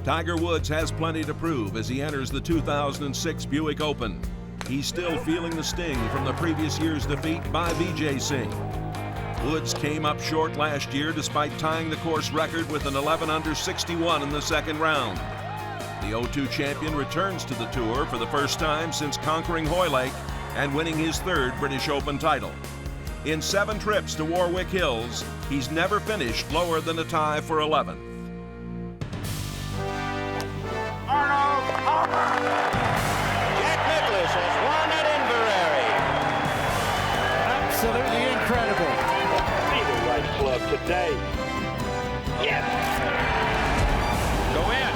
Tiger Woods has plenty to prove as he enters the 2006 Buick Open. He's still feeling the sting from the previous year's defeat by Vijay Singh. Woods came up short last year despite tying the course record with an 11 under 61 in the second round. The '02 champion returns to the tour for the first time since conquering Hoylake and winning his third British Open title. In 7 trips to Warwick Hills, he's never finished lower than a tie for 11th. Has won at Inverary. Absolutely incredible. See the right club today. Yes. Go in.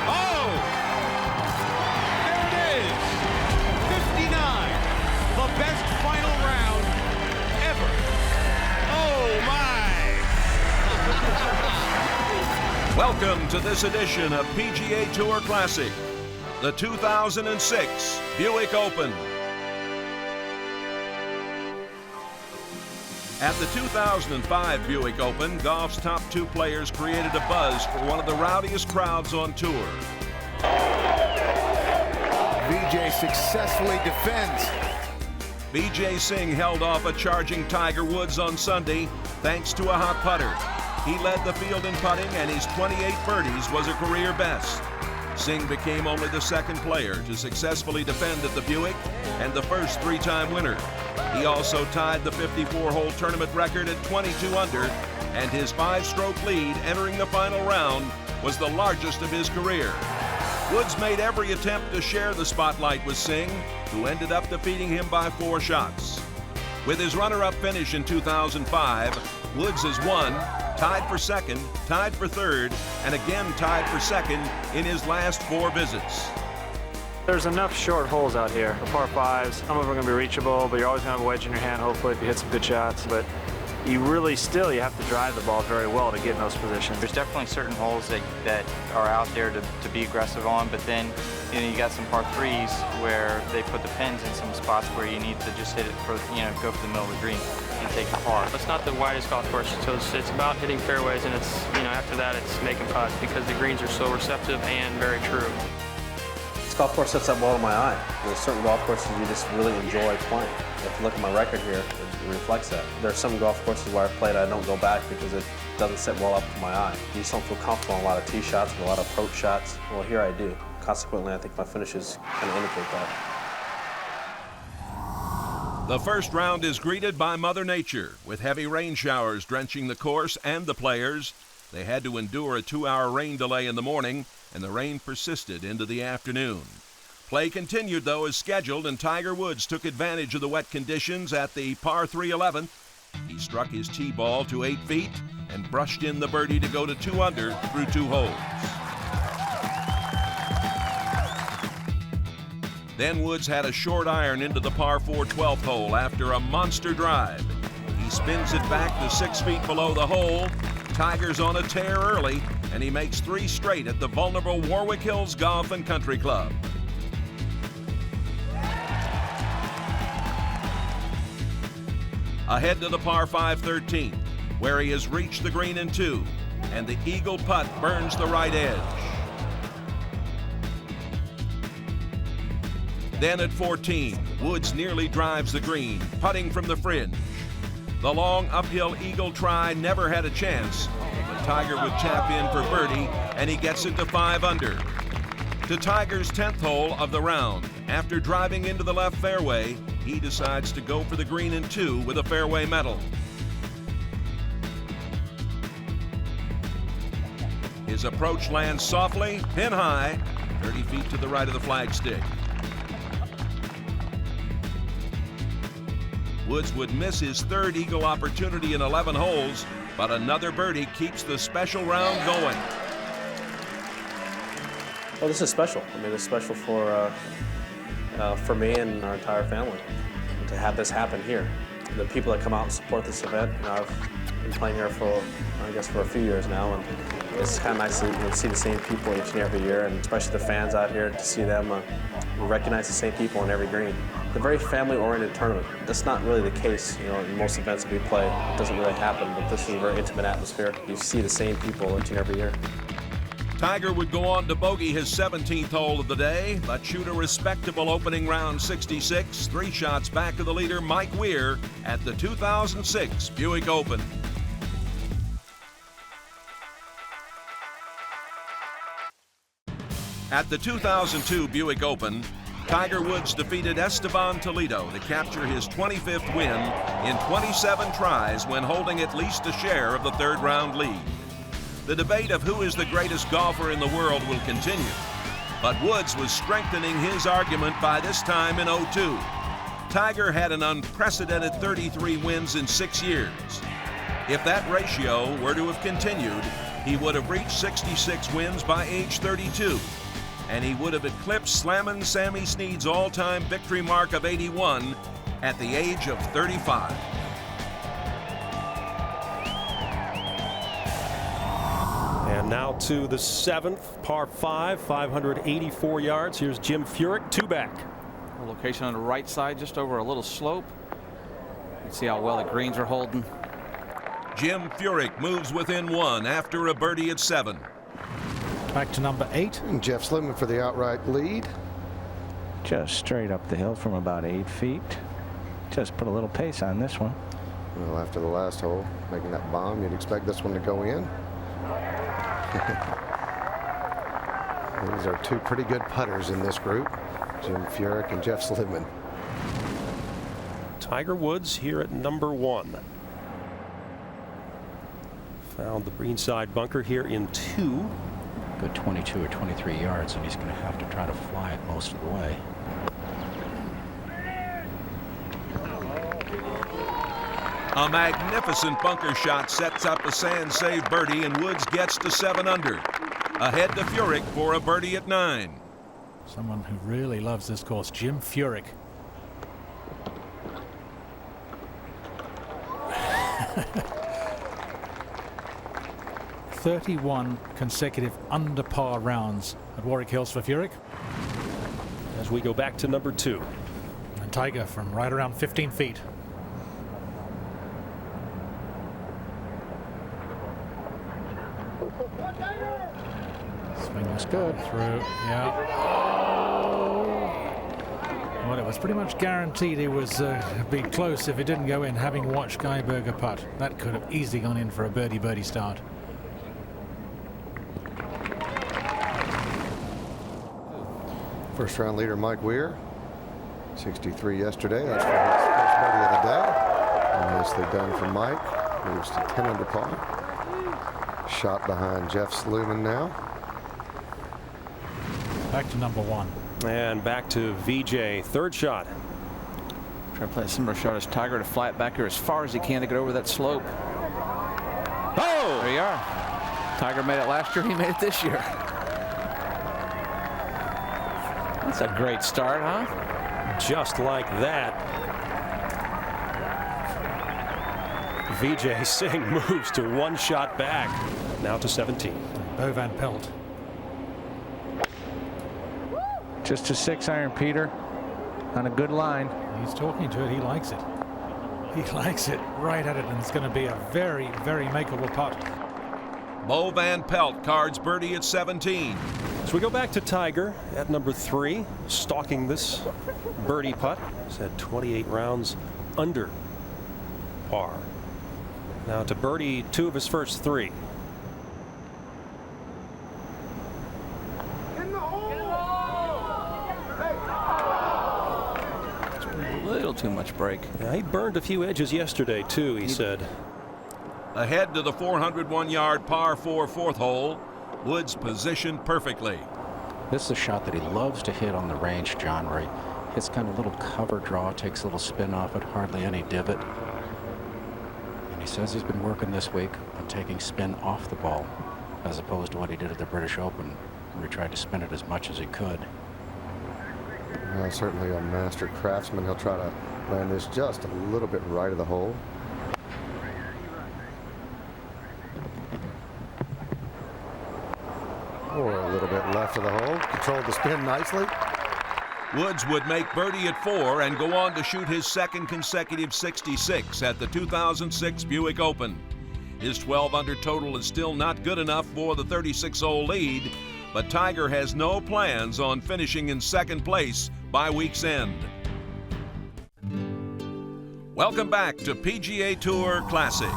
Oh! There it is. 59. The best final round ever. Oh my! Welcome to this edition of PGA Tour Classic, the 2006 Buick Open. At the 2005 Buick Open, golf's top 2 players created a buzz for one of the rowdiest crowds on tour. Vijay successfully defends. Vijay Singh held off a charging Tiger Woods on Sunday thanks to a hot putter. He led the field in putting, and his 28 birdies was a career best. Singh became only the second player to successfully defend at the Buick and the first 3-time winner. He also tied the 54-hole tournament record at 22 under, and his 5-stroke lead entering the final round was the largest of his career. Woods made every attempt to share the spotlight with Singh, who ended up defeating him by 4 shots. With his runner-up finish in 2005, Woods has won, tied for second, tied for third, and again tied for second in his last 4 visits. There's enough short holes out here. The par 5s, some of them are going to be reachable, but you're always going to have a wedge in your hand, hopefully, if you hit some good shots. But you really still, you have to drive the ball very well to get in those positions. There's definitely certain holes that are out there to be aggressive on, but then you got some par 3s where they put the pins in some spots where you need to just hit it for, go for the middle of the green and take the par. It's not the widest golf course, so it's about hitting fairways, and it's, after that it's making putts because the greens are so receptive and very true. This golf course sets up well in my eye. There's certain golf courses you just really enjoy playing. If you look at my record here, it reflects that. There are some golf courses where I played I don't go back because it doesn't sit well up to my eye. You just don't feel comfortable on a lot of tee shots and a lot of approach shots. Well, here I do. Consequently, I think my finishes kind of indicate that. The first round is greeted by Mother Nature, with heavy rain showers drenching the course and the players. They had to endure a 2-hour rain delay in the morning, and the rain persisted into the afternoon. Play continued, though, as scheduled, and Tiger Woods took advantage of the wet conditions at the par 3 11th. He struck his tee ball to 8 feet and brushed in the birdie to go to 2 under through 2 holes. Then Woods had a short iron into the par 4 12th hole after a monster drive. He spins it back to 6 feet below the hole. Tiger's on a tear early, and he makes 3 straight at the vulnerable Warwick Hills Golf and Country Club. Ahead to the par 5 13th, where he has reached the green in 2, and the eagle putt burns the right edge. Then at 14, Woods nearly drives the green, putting from the fringe. The long uphill eagle try never had a chance, but Tiger would tap in for birdie, and he gets it to 5 under. To Tiger's 10th hole of the round, after driving into the left fairway, he decides to go for the green in 2 with a fairway medal. His approach lands softly, pin high, 30 feet to the right of the flagstick. Woods would miss his 3rd eagle opportunity in 11 holes, but another birdie keeps the special round going. Well, this is special. I mean, it's special for me and our entire family to have this happen here. The people that come out and support this event, I've been playing here for a few years now, and it's kind of nice to see the same people each and every year, and especially the fans out here, to see them recognize the same people on every green. It's a very family-oriented tournament. That's not really the case, in most events that we play. It doesn't really happen, but this is a very intimate atmosphere. You see the same people each and every year. Tiger would go on to bogey his 17th hole of the day, but shoot a respectable opening round 66, 3 shots back of the leader Mike Weir at the 2006 Buick Open. At the 2002 Buick Open, Tiger Woods defeated Esteban Toledo to capture his 25th win in 27 tries when holding at least a share of the third round lead. The debate of who is the greatest golfer in the world will continue, but Woods was strengthening his argument by this time in '02. Tiger had an unprecedented 33 wins in 6 years. If that ratio were to have continued, he would have reached 66 wins by age 32, and he would have eclipsed Slammin' Sammy Snead's all-time victory mark of 81 at the age of 35. And now to the 7th, par 5, 584 yards. Here's Jim Furyk, 2 back. A location on the right side, just over a little slope. You can see how well the greens are holding. Jim Furyk moves within 1 after a birdie at 7. Back to number 8. And Jeff Slipman for the outright lead. Just straight up the hill from about 8 feet. Just put a little pace on this one. Well, after the last hole, making that bomb, you'd expect this one to go in. These are 2 pretty good putters in this group, Jim Furyk and Jeff Slipman. Tiger Woods here at number 1. Found the greenside bunker here in 2. Good 22 or 23 yards, and he's going to have to try to fly it most of the way. A magnificent bunker shot sets up a sand save birdie, and Woods gets to 7 under. Ahead to Furyk for a birdie at 9. Someone who really loves this course, Jim Furyk. "31 consecutive under par rounds at Warwick Hills for Furyk." As we go back to number 2. And Tiger from right around 15 feet. Swing was good. Through. Yeah. Well, it was pretty much guaranteed he was be close if it didn't go in, having watched Guy Berger putt. That could have easily gone in for a birdie start. First round leader Mike Weir, 63 yesterday. That's for his first birdie of the day. Nicely done for Mike. Moves to 10 under par. Shot behind Jeff Slipman now. Back to number 1. And back to VJ, 3rd shot. Try to play a similar shot as Tiger to fly it back here as far as he can to get over that slope. Oh! There you are. Tiger made it last year. He made it this year. That's a great start, huh? Just like that. VJ Singh moves to 1 shot back. Now to 17. Bo Van Pelt. Just a 6-iron, Peter, on a good line. He's talking to it. He likes it. He likes it right at it, and it's going to be a very, very makeable putt. Bo Van Pelt cards birdie at 17. So we go back to Tiger at number 3, stalking this birdie putt. He's had 28 rounds under par. Now to birdie 2 of his first 3. A little too much break. Yeah, he burned a few edges yesterday too, he said. Ahead to the 401-yard par 4 4th hole. Woods positioned perfectly. This is a shot that he loves to hit on the range, John, where he hits kind of a little cover draw, takes a little spin off it, hardly any divot. And he says he's been working this week on taking spin off the ball, as opposed to what he did at the British Open, where he tried to spin it as much as he could. Well, certainly a master craftsman. He'll try to land this just a little bit right of the hole. Or a little bit left of the hole. Controlled the spin nicely. Woods would make birdie at 4 and go on to shoot his 2nd consecutive 66 at the 2006 Buick Open. His 12-under total is still not good enough for the 36-hole lead, but Tiger has no plans on finishing in second place by week's end. Welcome back to PGA Tour Classic.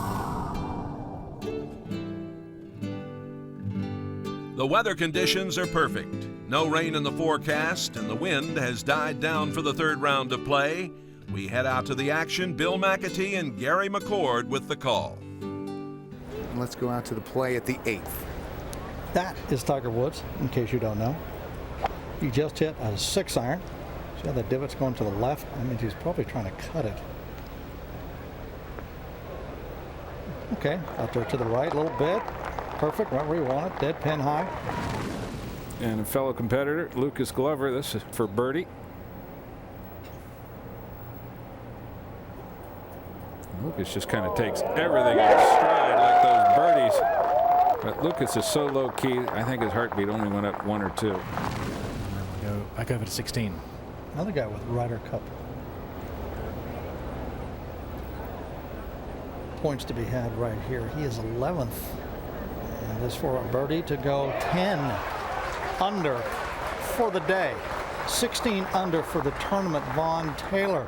The weather conditions are perfect. No rain in the forecast, and the wind has died down for the third round of play. We head out to the action. Bill McAtee and Gary McCord with the call. Let's go out to the play at the 8th. That is Tiger Woods, in case you don't know. He just hit a 6-iron. See how the divot's going to the left? I mean, he's probably trying to cut it. Okay, out there to the right a little bit. Perfect, right where you want it, dead pin high. And a fellow competitor, Lucas Glover, this is for birdie. Lucas just kind of takes everything in stride like those birdies. But Lucas is so low key, I think his heartbeat only went up 1 or 2. We'll go back over to 16. Another guy with Ryder Cup points to be had right here. He is 11th. And this for a birdie to go 10 under for the day. 16 under for the tournament. Vaughn Taylor.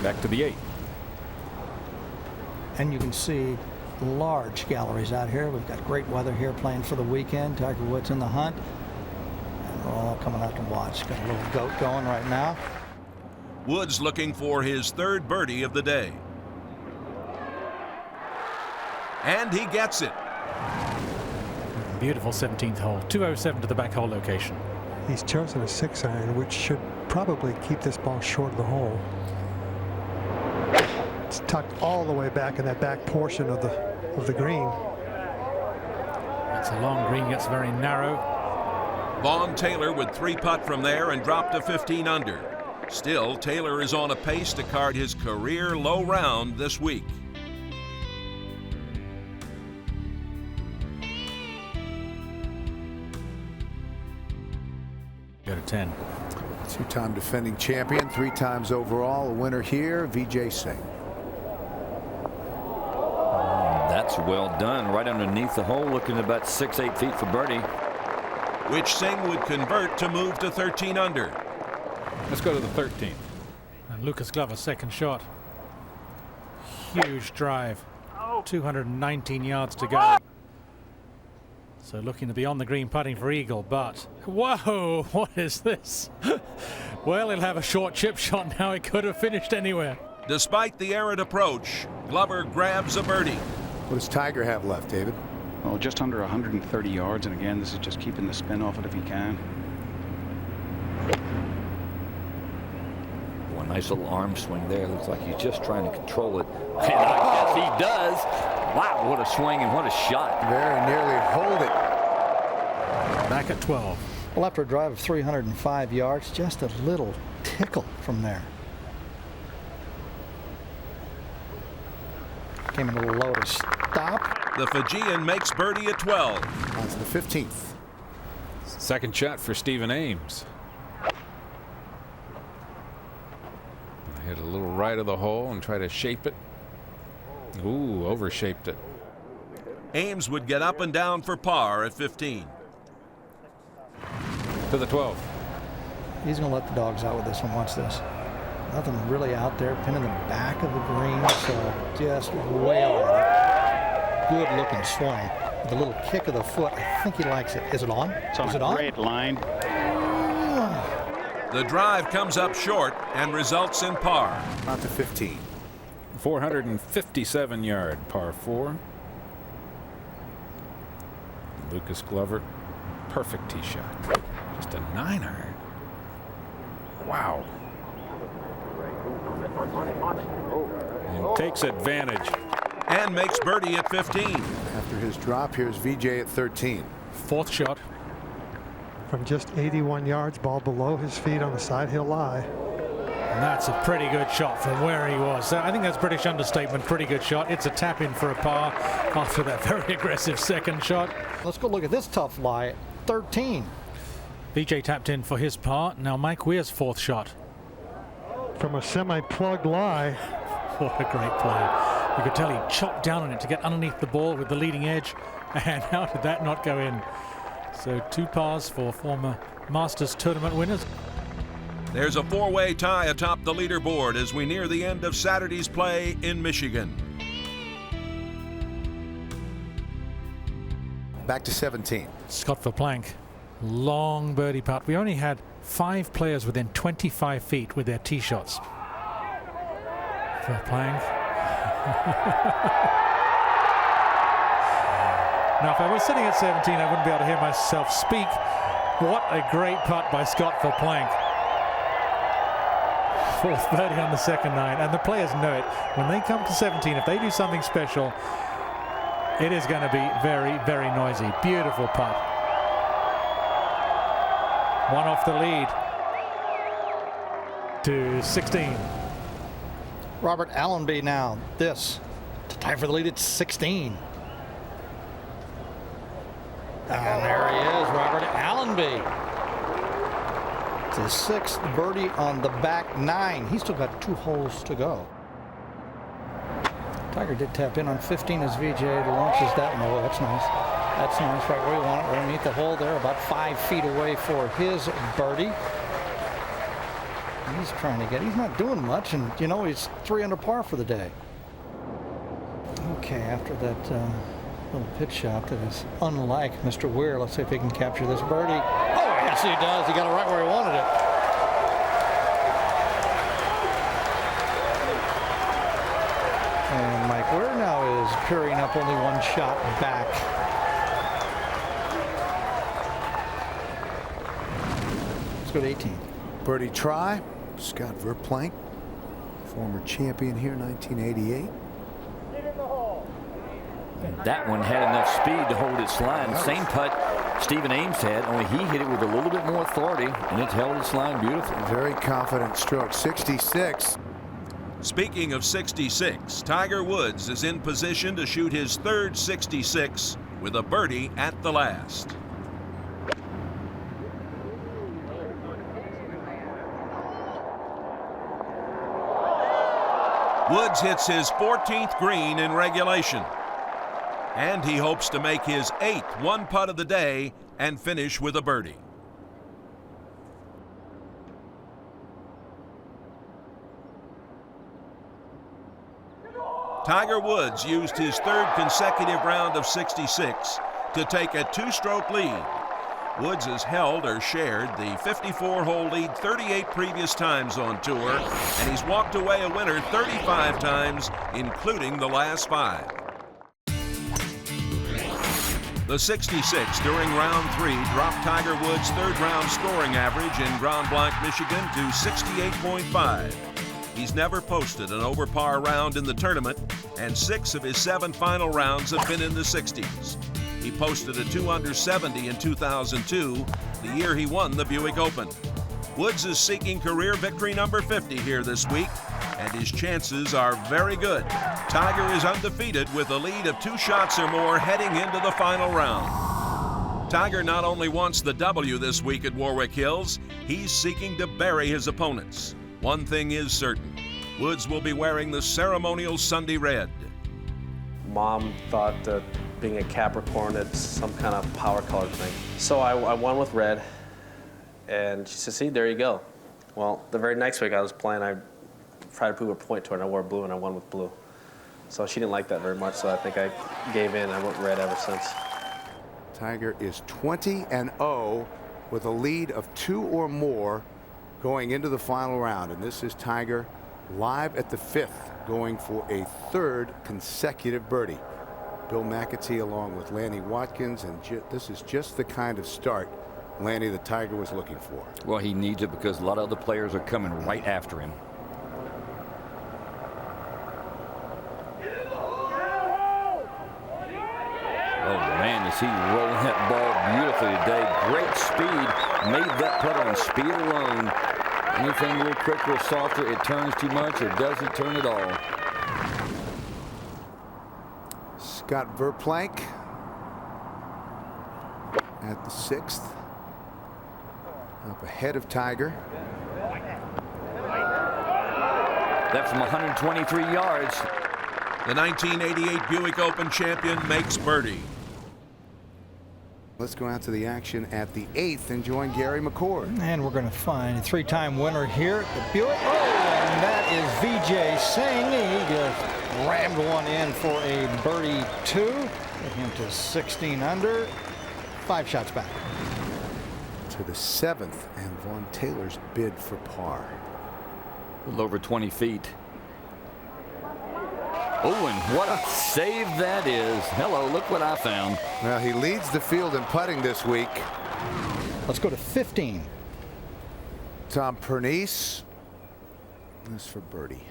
Back to the 8th. And you can see large galleries out here. We've got great weather here playing for the weekend. Tiger Woods in the hunt. And we're all coming out to watch. Got a little goat going right now. Woods looking for his third birdie of the day. And he gets it. Beautiful 17th hole. 207 to the back hole location. He's chosen a 6-iron, which should probably keep this ball short of the hole. It's tucked all the way back in that back portion of the green. It's a long green, gets very narrow. Vaughn Taylor would 3-putt from there and drop to 15 under. Still, Taylor is on a pace to card his career low round this week. Go to 10. Two-time defending champion, 3 times overall, a winner here, Vijay Singh. That's well done. Right underneath the hole, looking about 6-8 feet for birdie. Which Singh would convert to move to 13 under. Let's go to the 13th. And Lucas Glover's second shot. Huge drive. 219 yards to go. So looking to be on the green putting for eagle, but whoa, what is this? Well, he'll have a short chip shot now. It could have finished anywhere. Despite the arid approach, Glover grabs a birdie. What does Tiger have left, David? Well, just under 130 yards, and again, this is just keeping the spin off it if he can. One nice little arm swing there. Looks like he's just trying to control it. And I guess he does. Wow, what a swing and what a shot. Very nearly hold it. Back at 12. Well, after a drive of 305 yards, just a little tickle from there. Came in a little low to stop. The Fijian makes birdie at 12. On to the 15th. Second shot for Stephen Ames. Hit a little right of the hole and try to shape it. Ooh, overshaped it. Ames would get up and down for par at 15. To the 12th. He's going to let the dogs out with this one. Watch this. Nothing really out there. Pin in the back of the green, so just way over it. Good looking swing. With a little kick of the foot. I think he likes it. Is it on? It's on Is a it on? great line. The drive comes up short and results in par. On to 15. 457 yard par 4. Lucas Glover, perfect tee shot. Just a 9-iron. Wow. And takes advantage. And makes birdie at 15. After his drop, here's Vijay at 13. Fourth shot. From just 81 yards, ball below his feet on the side he'll lie. And that's a pretty good shot from where he was. I think that's British understatement. Pretty good shot. It's a tap in for a par after that very aggressive second shot. Let's go look at this tough lie at 13. Vijay tapped in for his par. Now Mike Weir's fourth shot. From a semi-plugged lie. What a great play. You could tell he chopped down on it to get underneath the ball with the leading edge. And how did that not go in? So 2 pars for former Masters tournament winners. There's a 4-way tie atop the leaderboard as we near the end of Saturday's play in Michigan. Back to 17. Scott Verplank, long birdie putt. We only had 5 players within 25 feet with their tee shots. Verplank. Now, if I was sitting at 17, I wouldn't be able to hear myself speak. What a great putt by Scott Verplank. 4th birdie on the second 9, and the players know it. When they come to 17, if they do something special, it is going to be very, very noisy. Beautiful putt. 1 off the lead to 16. Robert Allenby now. This to tie for the lead at 16. And there he is, Robert Allenby. It's his 6th birdie on the back 9. He's still got 2 holes to go. Tiger did tap in on 15 as VJ launches that. No, that's nice. That's nice, right where you want it, right underneath the hole there, about 5 feet away for his birdie. He's trying to get, he's not doing much, and you know, he's 3 under par for the day. Okay, after that little pitch shot that is unlike Mr. Weir, let's see if he can capture this birdie. Oh, yes, he does. He got it right where he wanted it. And Mike Weir now is carrying up only 1 shot back. Let's go to 18. Birdie try. Scott Verplank, former champion here, 1988. That one had enough speed to hold its line. Same putt Stephen Ames had, only he hit it with a little bit more authority, and it's held its line beautifully. Very confident stroke. 66. Speaking of 66, Tiger Woods is in position to shoot his 3rd 66 with a birdie at the last. Woods hits his 14th green in regulation. And he hopes to make his 8th 1 putt of the day and finish with a birdie. Tiger Woods used his 3rd consecutive round of 66 to take a 2-stroke lead. Woods has held or shared the 54-hole lead 38 previous times on tour, and he's walked away a winner 35 times, including the last 5. The 66 during round 3 dropped Tiger Woods' 3rd round scoring average in Grand Blanc, Michigan to 68.5. He's never posted an over par round in the tournament, and 6 of his 7 final rounds have been in the 60s. He posted a 2 under 70 in 2002, the year he won the Buick Open. Woods is seeking career victory number 50 here this week, and his chances are very good. Tiger is undefeated with a lead of 2 shots or more heading into the final round. Tiger not only wants the W this week at Warwick Hills, he's seeking to bury his opponents. One thing is certain, Woods will be wearing the ceremonial Sunday red. Mom thought that being a Capricorn, it's some kind of power color thing. So I won with red, and she said, see, there you go. Well, the very next week I was playing, I tried to prove a point to her, and I wore blue, and I won with blue. So she didn't like that very much, so I think I gave in. I went red ever since. Tiger is 20-0 with a lead of 2 or more going into the final round. And this is Tiger live at the 5th, going for a 3rd consecutive birdie. Bill McAtee along with Lanny Watkins, and this is just the kind of start, Lanny, the Tiger was looking for. Well, he needs it because a lot of other players are coming right after him. Oh man, is he rolling that ball beautifully today. Great speed, made that putt on speed alone. Anything a little quicker or softer, it turns too much or doesn't turn at all. Scott Verplank at the 6th, up ahead of Tiger. That's from 123 yards. The 1988 Buick Open champion makes birdie. Let's go out to the action at the 8th and join Gary McCord. And we're going to find a three-time winner here at the Buick. Oh, and that is Vijay Singh. He just rammed one in for a birdie 2. Get him to 16 under. 5 shots back. To the 7th, and Vaughn Taylor's bid for par. A little over 20 feet. Oh, and what a save that is. Hello, look what I found. Well, he leads the field in putting this week. Let's go to 15. Tom Pernice. This for birdie.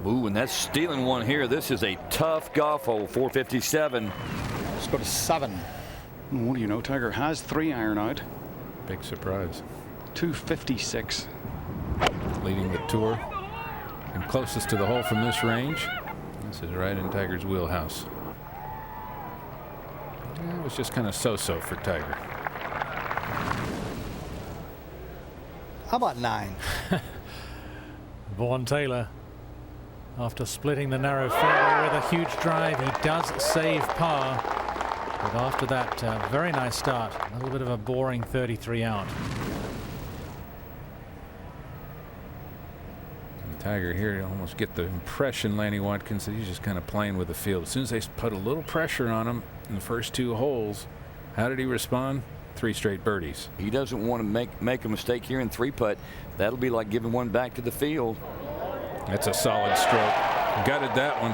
Ooh, and that's stealing one here. This is a tough golf hole, 457. Let's go to 7. What do you know? Tiger has 3 iron out. Big surprise. 256. Leading the tour and closest to the hole from this range. This is right in Tiger's wheelhouse. It was just kind of so-so for Tiger. How about 9? Vaughn Taylor, after splitting the narrow fairway with a huge drive, he does save par. But after that, very nice start. A little bit of a boring 33 out. Tiger here, you almost get the impression, Lanny Watkins, that he's just kind of playing with the field. As soon as they put a little pressure on him in the first 2 holes, how did he respond? 3 straight birdies. He doesn't want to make a mistake here in 3-putt. That'll be like giving one back to the field. That's a solid stroke. Gutted that one.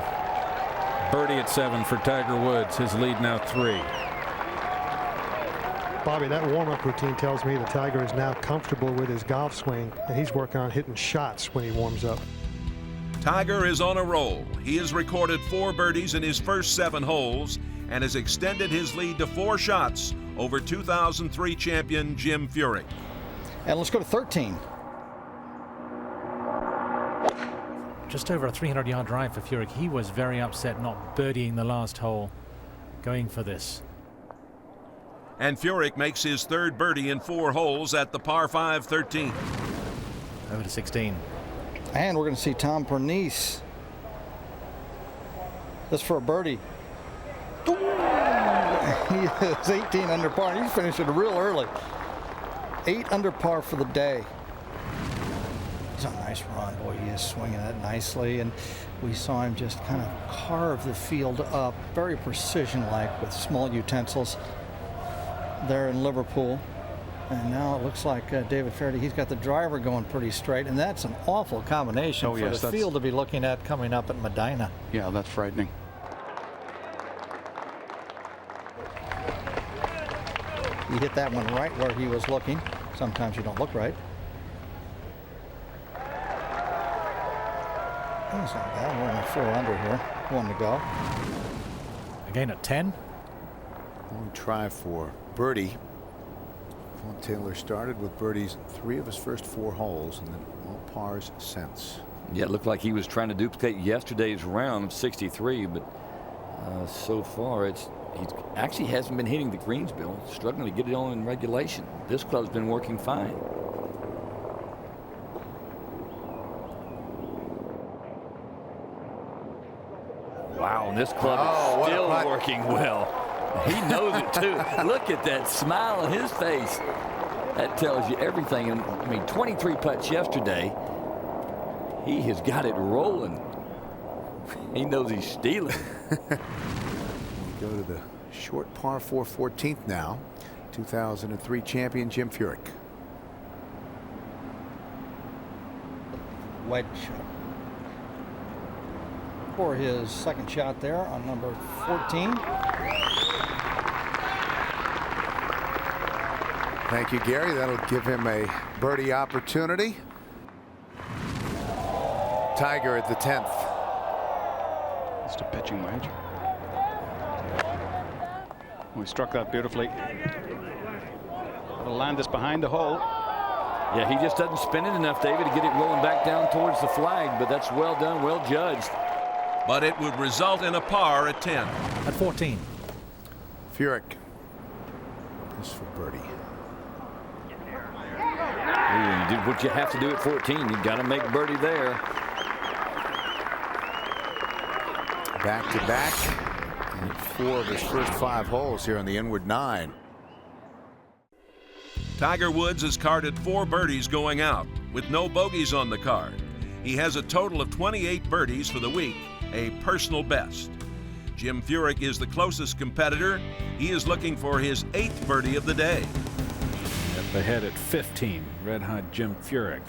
Birdie at 7 for Tiger Woods. His lead now 3. Bobby, that warm-up routine tells me the Tiger is now comfortable with his golf swing, and he's working on hitting shots when he warms up. Tiger is on a roll. He has recorded 4 birdies in his first 7 holes and has extended his lead to 4 shots over 2003 champion Jim Furyk. And let's go to 13. Just over a 300-yard drive for Furyk. He was very upset not birdieing the last hole, going for this. And Furyk makes his 3rd birdie in 4 holes at the par 5 13th. Over to 16. And we're going to see Tom Pernice. This for a birdie. Ooh, he is 18 under par. He's finishing real early. 8 under par for the day. He's on a nice run. Boy, he is swinging that nicely. And we saw him just kind of carve the field up, very precision-like with small utensils there in Liverpool. And now it looks like David Faraday, he's got the driver going pretty straight, and that's an awful combination for the field to be looking at coming up at Medina. Yeah, that's frightening. He hit that one right where he was looking. Sometimes you don't look right. That's not bad. We're only 4 under here. 1 to go. Again at 10. Long try for birdie. Vaughn Taylor started with birdies 3 of his first 4 holes, and then all pars since. Yeah, it looked like he was trying to duplicate yesterday's round of 63, but so far he actually hasn't been hitting the greens, Bill. Struggling to get it on in regulation. This club's been working fine. Wow, and this club is still working well. He knows it too. Look at that smile on his face. That tells you everything. And I mean, 23 putts yesterday. He has got it rolling. He knows he's stealing. We go to the short par 4 14th now. 2003 champion Jim Furyk. Wedge for his 2nd shot there on number 14. Thank you, Gary. That'll give him a birdie opportunity. Tiger at the 10th. Just a pitching wedge. We struck that beautifully. It'll land us behind the hole. Yeah, he just doesn't spin it enough, David, to get it rolling back down towards the flag, but that's well done, well judged. But it would result in a par at 10. At 14. Furyk. This for birdie. Ooh, you did what you have to do at 14. You got to make birdie there. Back-to-back. And 4 of his first 5 holes here on the inward 9. Tiger Woods has carded 4 birdies going out, with no bogeys on the card. He has a total of 28 birdies for the week, a personal best. Jim Furyk is the closest competitor. He is looking for his 8th birdie of the day. Up ahead at 15, red-hot Jim Furyk.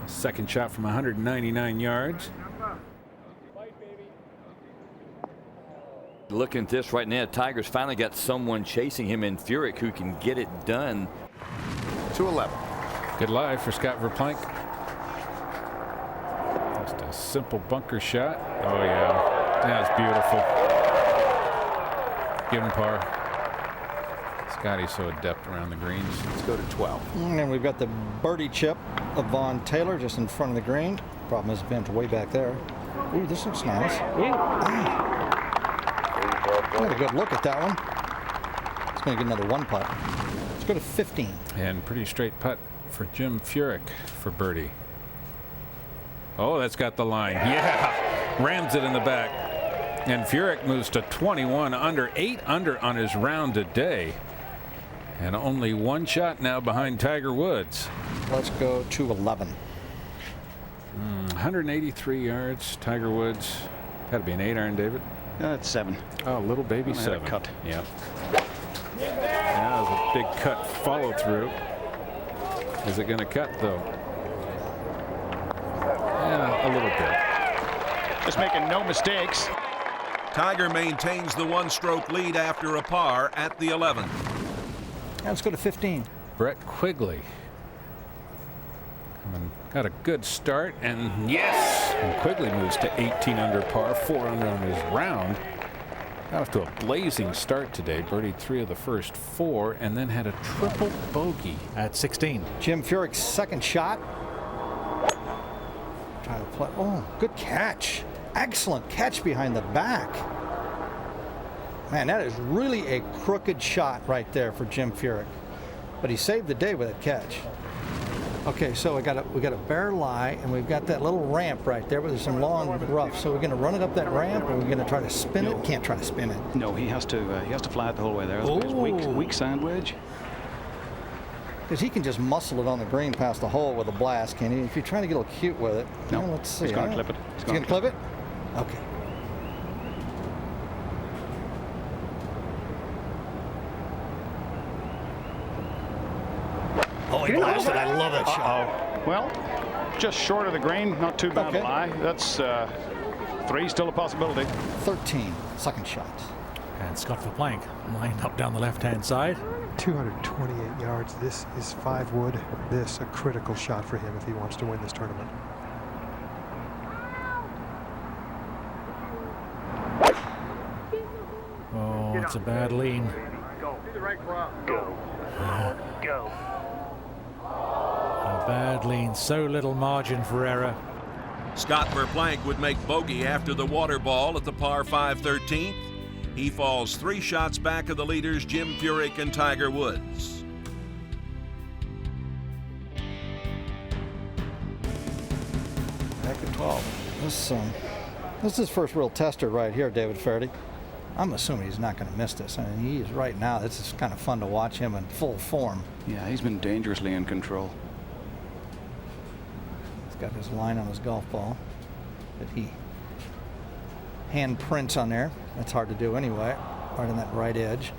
Second shot from 199 yards. Looking at this right now, Tiger's finally got someone chasing him in Furyk who can get it done. 211. Good lie for Scott Verplank. Just a simple bunker shot. Oh yeah, that's beautiful. Give him par. Scotty's so adept around the greens. Let's go to 12. And we've got the birdie chip of Vaughn Taylor just in front of the green. Problem is, Ben's way back there. Ooh, this looks nice. Ooh. Had a good look at that one. It's going to get another 1 putt. Let's go to 15. And pretty straight putt for Jim Furyk for birdie. Oh, that's got the line. Yeah, rams it in the back. And Furyk moves to 21 under, 8 under on his round today. And only 1 shot now behind Tiger Woods. Let's go to 11. 183 yards. Tiger Woods. Got to be an 8-iron, David. It's 7. Oh, little baby 7. Cut. Yeah. That was a big cut follow through. Is it going to cut though? Yeah, a little bit. Just making no mistakes. Tiger maintains the 1-stroke lead after a par at the 11th. Let's go to 15. Brett Quigley. Got a good start, and yes! And Quigley moves to 18 under par, 4 under on his round. Got off to a blazing start today. Birdied 3 of the first 4, and then had a triple bogey at 16. Jim Furyk's second shot. Try to play. Oh, good catch. Excellent catch behind the back. Man, that is really a crooked shot right there for Jim Furyk. But he saved the day with that catch. Okay, so we got a bare lie, and we've got that little ramp right there, but there's some long rough. So we're going to run it up that ramp, and we're going to try to spin it. Can't try to spin it. No, he has to fly it the whole way there. It's weak sand wedge. Because he can just muscle it on the green past the hole with a blast, can he? If you're trying to get a little cute with it, no, let's see. He's going to clip it. He's going to clip it? Okay. Oh, he blasted. I love that shot. Well, just short of the green, not too bad a lie. That's 3 still a possibility. 13, second shot. And Scott Verplank lined up down the left-hand side. 228 yards. This is 5 wood. This a critical shot for him if he wants to win this tournament. Oh, it's a bad lean. Go. To the right crop. Go. Go. A bad lean, so little margin for error. Scott Verplank would make bogey after the water ball at the par 5 13th. He falls 3 shots back of the leaders Jim Furyk and Tiger Woods. Back at 12. This is his first real tester right here, David Faraday. I'm assuming he's not going to miss this. I mean, he is right now. This is kind of fun to watch him in full form. Yeah, he's been dangerously in control. He's got his line on his golf ball that he hand prints on there. That's hard to do anyway, right on that right edge.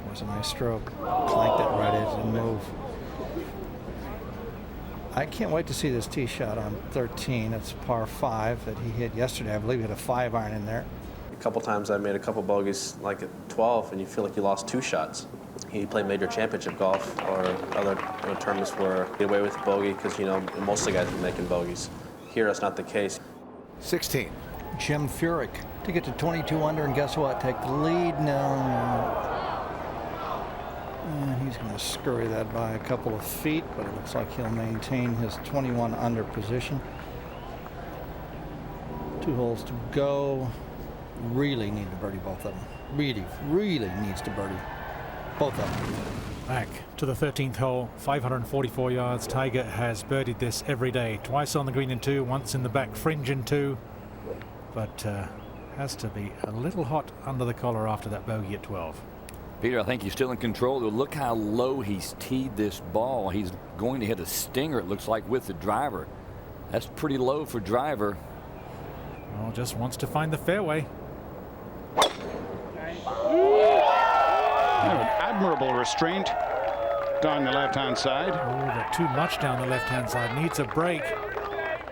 Was a nice stroke. Clank that right edge and move. I can't wait to see this tee shot on 13. It's par 5 that he hit yesterday. I believe he had a 5-iron in there. A couple times I made a couple bogeys like at 12, and you feel like you lost 2 shots. He played major championship golf or other tournaments where you get away with a bogey because, most of the guys are making bogeys. Here, that's not the case. 16. Jim Furyk to get to 22 under, and guess what? Take the lead now. And he's going to scurry that by a couple of feet, but it looks like he'll maintain his 21 under position. 2 holes to go. Really need to birdie both of them. Really, really needs to birdie both of them. Back to the 13th hole, 544 yards. Tiger has birdied this every day. Twice on the green in 2, once in the back fringe in 2. But has to be a little hot under the collar after that bogey at 12. Peter, I think he's still in control. Look how low he's teed this ball. He's going to hit a stinger, it looks like, with the driver. That's pretty low for driver. Well, just wants to find the fairway. Admirable restraint down the left-hand side. Oh, but too much down the left-hand side. Needs a break.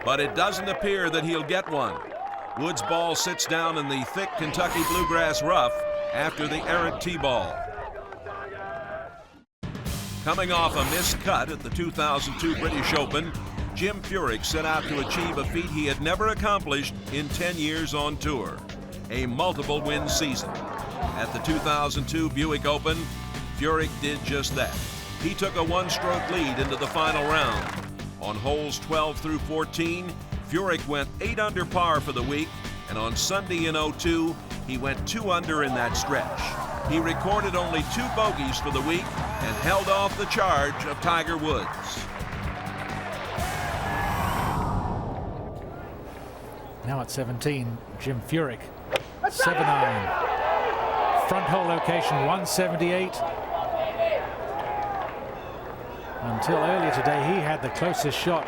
But it doesn't appear that he'll get one. Woods' ball sits down in the thick Kentucky bluegrass rough after the errant tee ball. Coming off a missed cut at the 2002 British Open, Jim Furyk set out to achieve a feat he had never accomplished in 10 years on tour, a multiple win season. At the 2002 Buick Open, Furyk did just that. He took a one-stroke lead into the final round. On holes 12 through 14, Furyk went 8 under par for the week, and on Sunday in 02, he went 2 under in that stretch. He recorded only 2 bogeys for the week and held off the charge of Tiger Woods. Now at 17, Jim Furyk, 7-iron. Front hole location 178. Until earlier today, he had the closest shot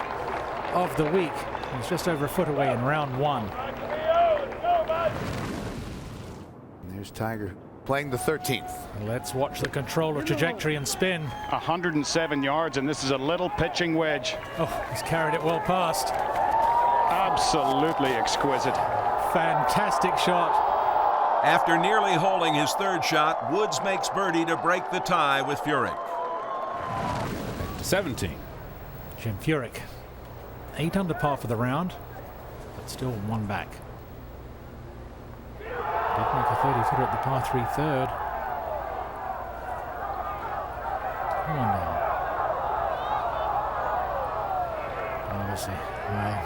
of the week. He was just over a foot away in round 1. There's Tiger playing the 13th. Let's watch the control of trajectory and spin. 107 yards, and this is a little pitching wedge. Oh, he's carried it well past. Absolutely exquisite. Fantastic shot. After nearly holing his 3rd shot, Woods makes birdie to break the tie with Furyk. 17. Jim Furyk, 8 under par for the round, but still 1 back. Did make a 30-footer at the par 3 third. Come on now. Obviously, well,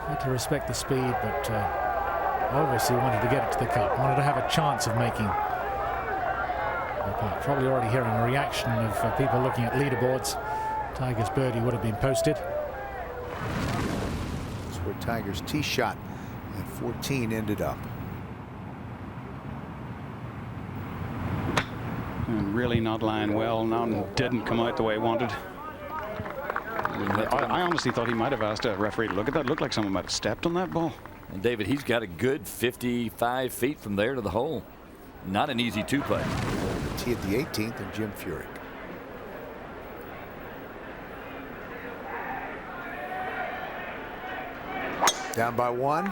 had to respect the speed, but obviously wanted to get it to the cup. Wanted to have a chance of making the putt. Probably already hearing a reaction of people looking at leaderboards. Tiger's birdie would have been posted. That's where Tiger's tee shot at 14 ended up. And really not lying well. Now didn't come out the way he wanted. I honestly thought he might have asked a referee to look at that. It looked like someone might have stepped on that ball. And David, he's got a good 55 feet from there to the hole. Not an easy 2-putt. The tee at the 18th and Jim Furyk. Down by 1.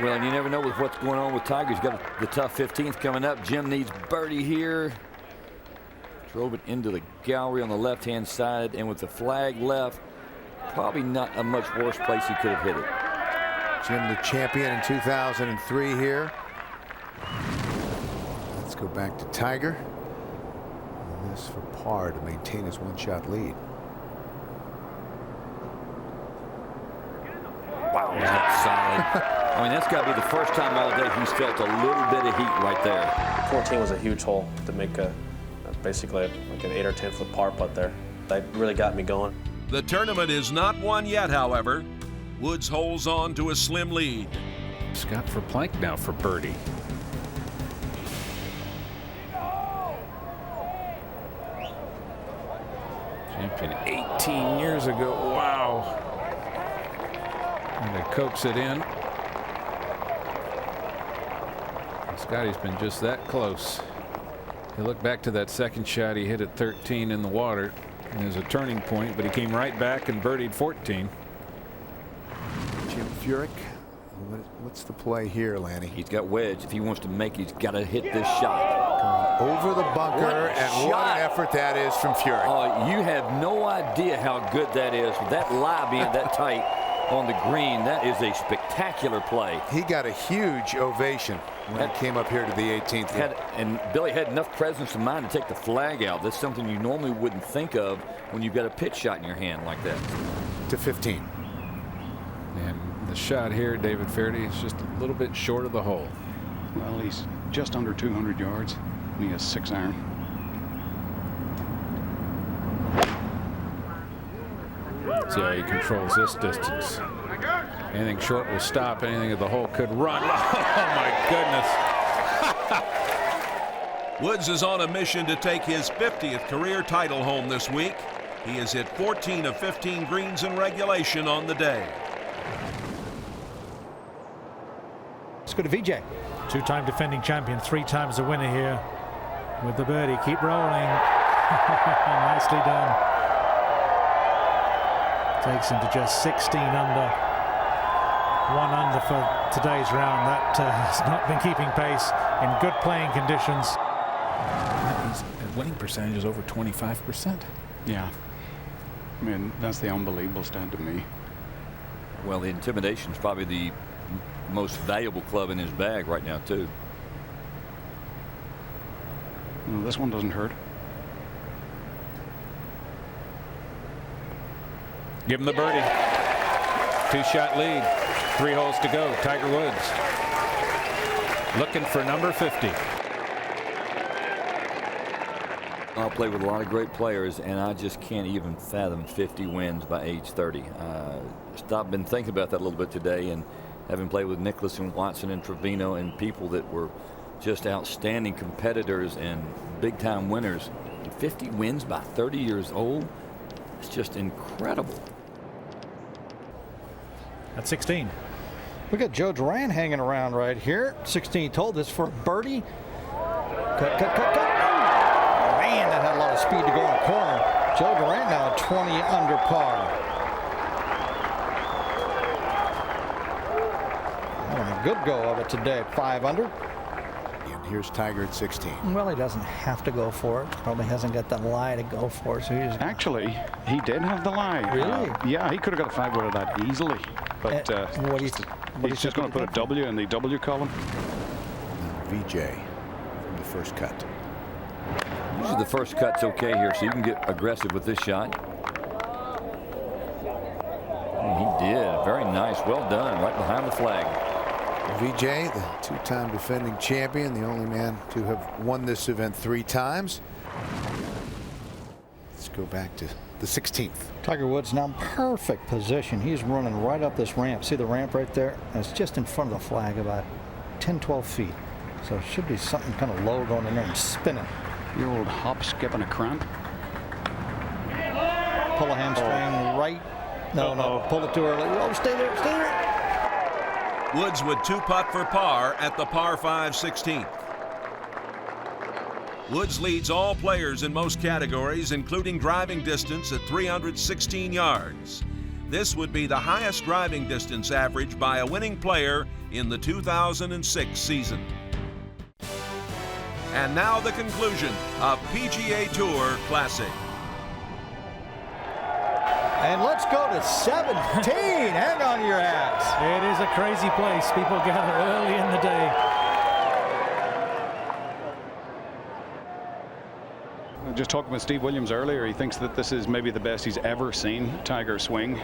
Well, and you never know with what's going on with Tiger. He's got the tough 15th coming up. Jim needs birdie here. Drove it into the gallery on the left-hand side, and with the flag left, probably not a much worse place he could have hit it. Jim, the champion in 2003 here. Let's go back to Tiger. And this for par to maintain his 1-shot lead. Wow, that's solid. I mean, that's got to be the first time all day he's felt a little bit of heat right there. 14 was a huge hole to make basically like an 8 or 10 foot par putt there. That really got me going. The tournament is not won yet, however. Woods holds on to a slim lead. Scott for Plank now for birdie. Champion 18 years ago. Wow. And they coax it in. And Scotty's been just that close. You look back to that second shot he hit at 13 in the water. And there's a turning point, but he came right back and birdied 14. Jim Furyk, what's the play here, Lanny? He's got wedge. If he wants to make it, he's got to hit this shot. Over the bunker, and what an effort that is from Furyk. Oh, you have no idea how good that is. That lie being that tight on the green, that is a spectacular play. He got a huge ovation when he came up here to the 18th. And Billy had enough presence of mind to take the flag out. That's something you normally wouldn't think of when you've got a pitch shot in your hand like that. To 15. And the shot here, David Feherty, is just a little bit short of the hole. Well, he's just under 200 yards. And he has 6-iron. See how he controls this distance. Anything short will stop. Anything at the hole could run. Oh, my goodness. Woods is on a mission to take his 50th career title home this week. He has hit 14 of 15 greens in regulation on the day. Let's go to VJ. Two-time defending champion, 3 times a winner here with the birdie. Keep rolling. Nicely done. Takes him to just 16 under. 1 under for today's round. That has not been keeping pace in good playing conditions. His winning percentage is over 25%. Yeah. I mean, that's the unbelievable stat to me. Well, the intimidation is probably the most valuable club in his bag right now, too. Well, this one doesn't hurt. Give him the birdie. 2-shot lead. 3 holes to go. Tiger Woods looking for number 50. I'll play with a lot of great players, and I just can't even fathom 50 wins by age 30. Been thinking about that a little bit today, and having played with Nicklaus and Watson and Trevino and people that were just outstanding competitors and big-time winners. 50 wins by 30 years old. It's just incredible. At 16. We got Joe Duran hanging around right here. 16 told this for a birdie. Cut, cut, cut, cut. Man, that had a lot of speed to go in the corner. Joe Duran now 20 under par. Oh, a good go of it today at 5 under. And here's Tiger at 16. Well, he doesn't have to go for it. Probably hasn't got the lie to go for it. So he's Actually, he did have the lie. Really? Yeah, he could have got a 5 out of that easily. But he's just going to put a W in the W column. VJ from the first cut. Usually the first cut's okay here, so you can get aggressive with this shot. And he did. Very nice. Well done. Right behind the flag. VJ, the 2-time defending champion, the only man to have won this event 3 times. Let's go back to the 16th. Tiger Woods now in perfect position. He's running right up this ramp. See the ramp right there? It's just in front of the flag, about 10-12 feet. So it should be something kind of low going in there and spinning. The old hop, skip, and a cramp. Pull a hamstring right. No, no, pull it too early. Oh, stay there, stay there. Woods would 2-putt for par at the par 5 16th. Woods leads all players in most categories, including driving distance at 316 yards. This would be the highest driving distance average by a winning player in the 2006 season. And now the conclusion of PGA Tour Classic. And let's go to 17. Hang on to your hats. It is a crazy place. People gather early in the day. Just talking with Steve Williams earlier, he thinks that this is maybe the best he's ever seen Tiger swing.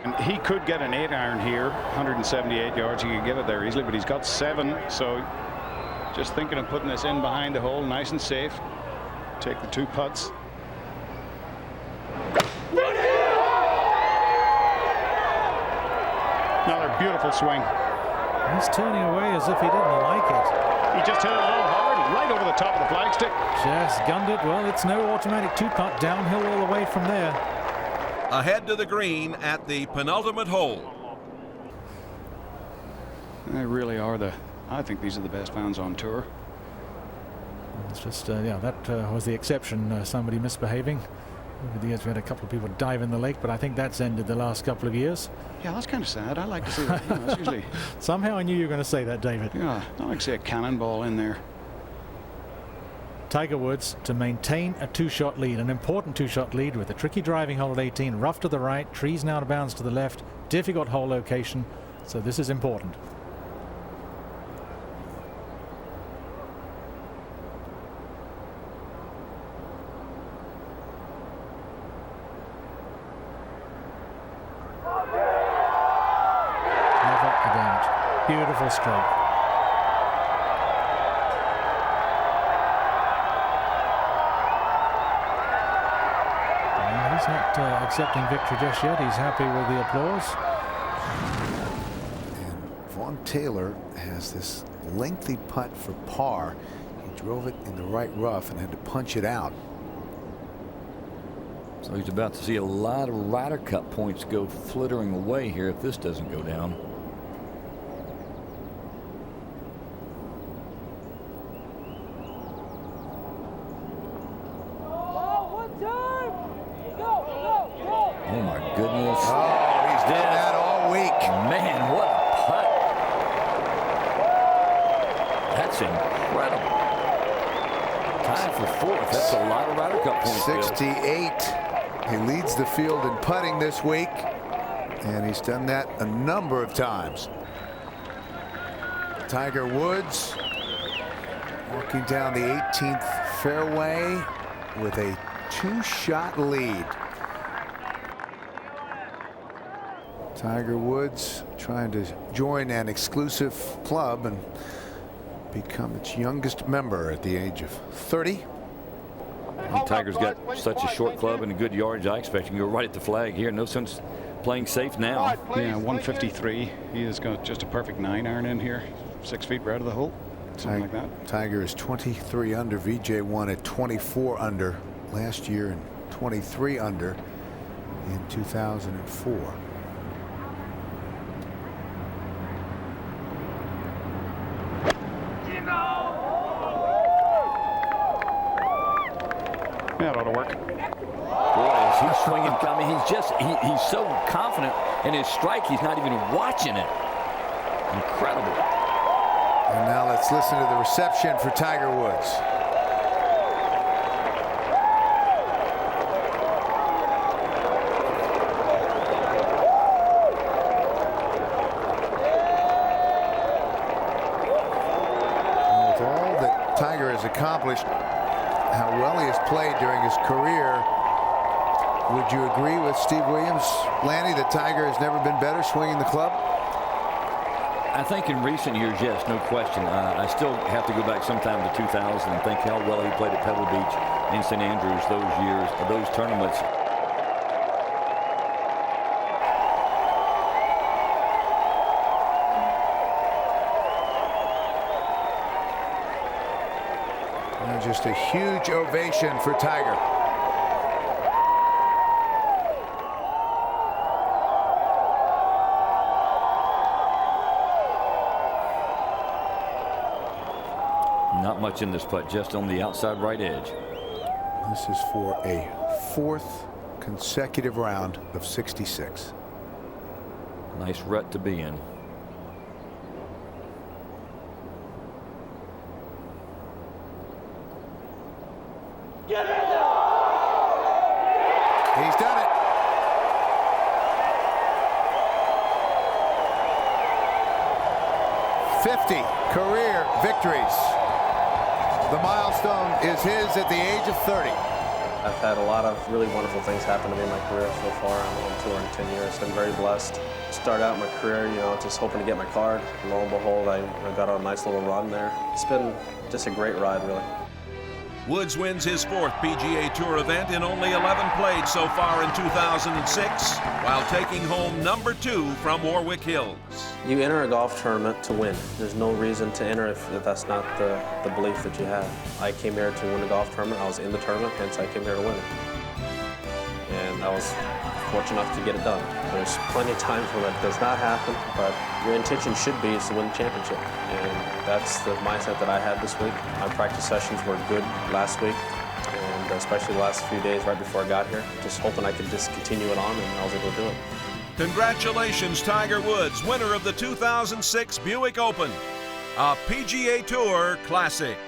And he could get an 8-iron here, 178 yards. He could get it there easily, but he's got 7. So just thinking of putting this in behind the hole, nice and safe. Take the 2 putts. Another beautiful swing. He's turning away as if he didn't like it. He just hit it a little hard, right over the top of the flagstick. Just gunned it. Well, it's no automatic 2-putt. Downhill all the way from there. Ahead to the green at the penultimate hole. They really are I think these are the best fans on tour. It's just, yeah, that was the exception. Somebody misbehaving. Over the years, we had a couple of people dive in the lake, but I think that's ended the last couple of years. Yeah, that's kind of sad. I like to see that. You know, it's usually... Somehow I knew you were going to say that, David. Yeah, I like to see a cannonball in there. Tiger Woods to maintain a 2-shot lead, an important 2-shot lead with a tricky driving hole at 18, rough to the right, trees now to bounds to the left, difficult hole location, so this is important. Never a doubt. Beautiful stroke. He's not accepting victory just yet. He's happy with the applause. And Vaughn Taylor has this lengthy putt for par. He drove it in the right rough and had to punch it out. So he's about to see a lot of Ryder Cup points go flittering away here if this doesn't go down. Oh my goodness. Oh, he's done that all week. Man, what a putt. That's incredible. Tied for fourth. That's a lot of Ryder Cup points. 68. He leads the field in putting this week, and he's done that a number of times. Tiger Woods walking down the 18th fairway with a 2-shot lead. Tiger Woods trying to join an exclusive club and become its youngest member at the age of 30. And Tiger's got such a short club and a good yardage. I expect he can go right at the flag here. No sense playing safe now. Yeah, 153. He has got just a perfect 9-iron in here. 6 feet right of the hole. Something like that. Tiger is 23 under. VJ won at 24 under last year and 23 under in 2004. That ought to work. Boy, is he swinging. I mean, he's so confident in his strike, he's not even watching it. Incredible. And now let's listen to the reception for Tiger Woods. And with all that Tiger has accomplished, how well he has played during his career, would you agree with Steve Williams, Lanny, that Tiger has never been better swinging the club? I think in recent years, yes, no question. I still have to go back sometime to 2000 and think how well he played at Pebble Beach and St. Andrews those years, those tournaments. And just a huge ovation for Tiger. Not much in this putt, just on the outside right edge. This is for a 4th consecutive round of 66. Nice rut to be in. He's done it. '50 career victories. The milestone is his at the age of 30. I've had a lot of really wonderful things happen to me in my career so far. I'm on tour in 10 years. Been very blessed. Started out my career, just hoping to get my card. Lo and behold, I got on a nice little run there. It's been just a great ride, really. Woods wins his 4th PGA Tour event in only 11 played so far in 2006, while taking home number 2 from Warwick Hills. You enter a golf tournament to win. There's no reason to enter if that's not the belief that you have. I came here to win a golf tournament. I was in the tournament, hence I came here to win it. And I was fortunate enough to get it done. There's plenty of times when that does not happen, but your intention should be is to win the championship. And that's the mindset that I had this week. My practice sessions were good last week, and especially the last few days right before I got here. Just hoping I could just continue it on, and I was able to do it. Congratulations, Tiger Woods, winner of the 2006 Buick Open, a PGA Tour classic.